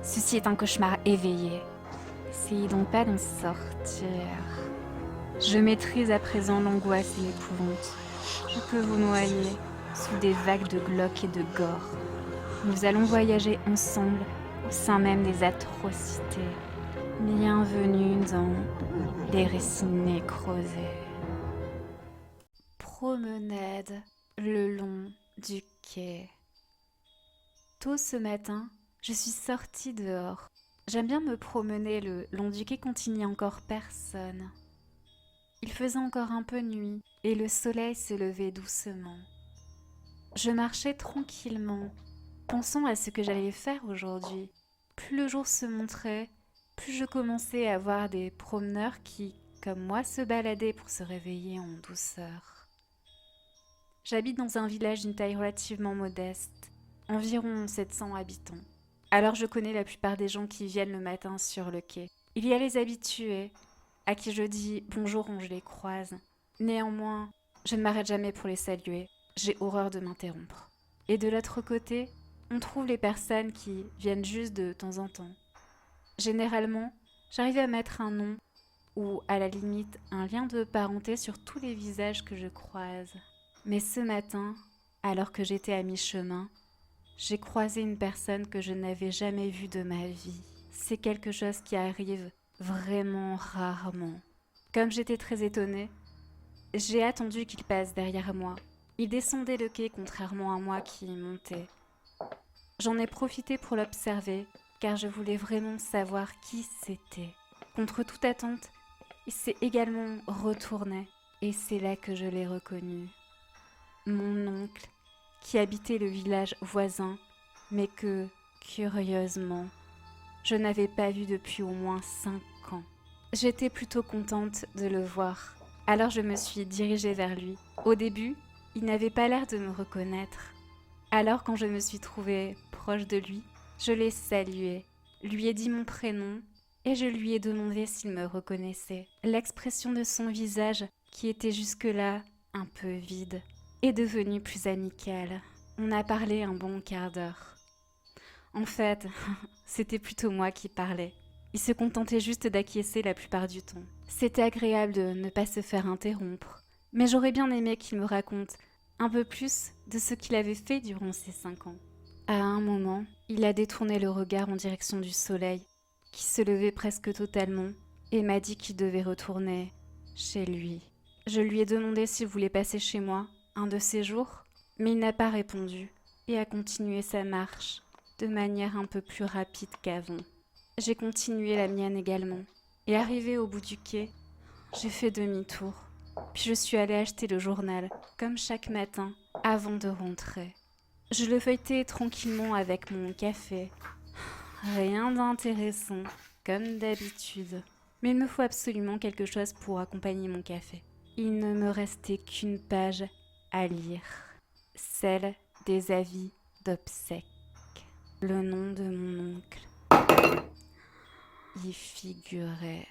Ceci est un cauchemar éveillé. Essayez donc pas d'en sortir. Je maîtrise à présent l'angoisse et l'épouvante. Je peux vous noyer sous des vagues de glauque et de gore. Nous allons voyager ensemble au sein même des atrocités. Bienvenue dans les récits nécrosés. Promenade le long du quai. Tôt ce matin, je suis sortie dehors. J'aime bien me promener le long du quai quand il n'y a encore personne. Il faisait encore un peu nuit et le soleil se levait doucement. Je marchais tranquillement, pensant à ce que j'allais faire aujourd'hui. Plus le jour se montrait, plus je commençais à voir des promeneurs qui, comme moi, se baladaient pour se réveiller en douceur. J'habite dans un village d'une taille relativement modeste, environ 700 habitants. Alors je connais la plupart des gens qui viennent le matin sur le quai. Il y a les habitués, à qui je dis bonjour quand je les croise. Néanmoins, je ne m'arrête jamais pour les saluer. J'ai horreur de m'interrompre. Et de l'autre côté, on trouve les personnes qui viennent juste de temps en temps. Généralement, j'arrive à mettre un nom ou, à la limite, un lien de parenté sur tous les visages que je croise. Mais ce matin, alors que j'étais à mi-chemin, j'ai croisé une personne que je n'avais jamais vue de ma vie. C'est quelque chose qui arrive vraiment rarement. Comme j'étais très étonnée, j'ai attendu qu'il passe derrière moi. Il descendait le quai contrairement à moi qui montais. J'en ai profité pour l'observer, car je voulais vraiment savoir qui c'était. Contre toute attente, il s'est également retourné, et c'est là que je l'ai reconnu. Mon oncle, qui habitait le village voisin, mais que, curieusement, je n'avais pas vu depuis au moins 5 ans. J'étais plutôt contente de le voir, alors je me suis dirigée vers lui. Au début, il n'avait pas l'air de me reconnaître. Alors quand je me suis trouvée proche de lui, je l'ai salué, lui ai dit mon prénom et je lui ai demandé s'il me reconnaissait. L'expression de son visage, qui était jusque-là un peu vide, est devenue plus amicale. On a parlé un bon quart d'heure. En fait, c'était plutôt moi qui parlais. Il se contentait juste d'acquiescer la plupart du temps. C'était agréable de ne pas se faire interrompre, mais j'aurais bien aimé qu'il me raconte un peu plus de ce qu'il avait fait durant ces 5 ans. À un moment, il a détourné le regard en direction du soleil, qui se levait presque totalement, et m'a dit qu'il devait retourner chez lui. Je lui ai demandé s'il voulait passer chez moi un de ces jours, mais il n'a pas répondu et a continué sa marche de manière un peu plus rapide qu'avant. J'ai continué la mienne également, et arrivé au bout du quai, j'ai fait demi-tour, puis je suis allée acheter le journal, comme chaque matin, avant de rentrer. Je le feuilletais tranquillement avec mon café. Rien d'intéressant, comme d'habitude. Mais il me faut absolument quelque chose pour accompagner mon café. Il ne me restait qu'une page à lire, celle des avis d'obsèques. Le nom de mon oncle y figurait.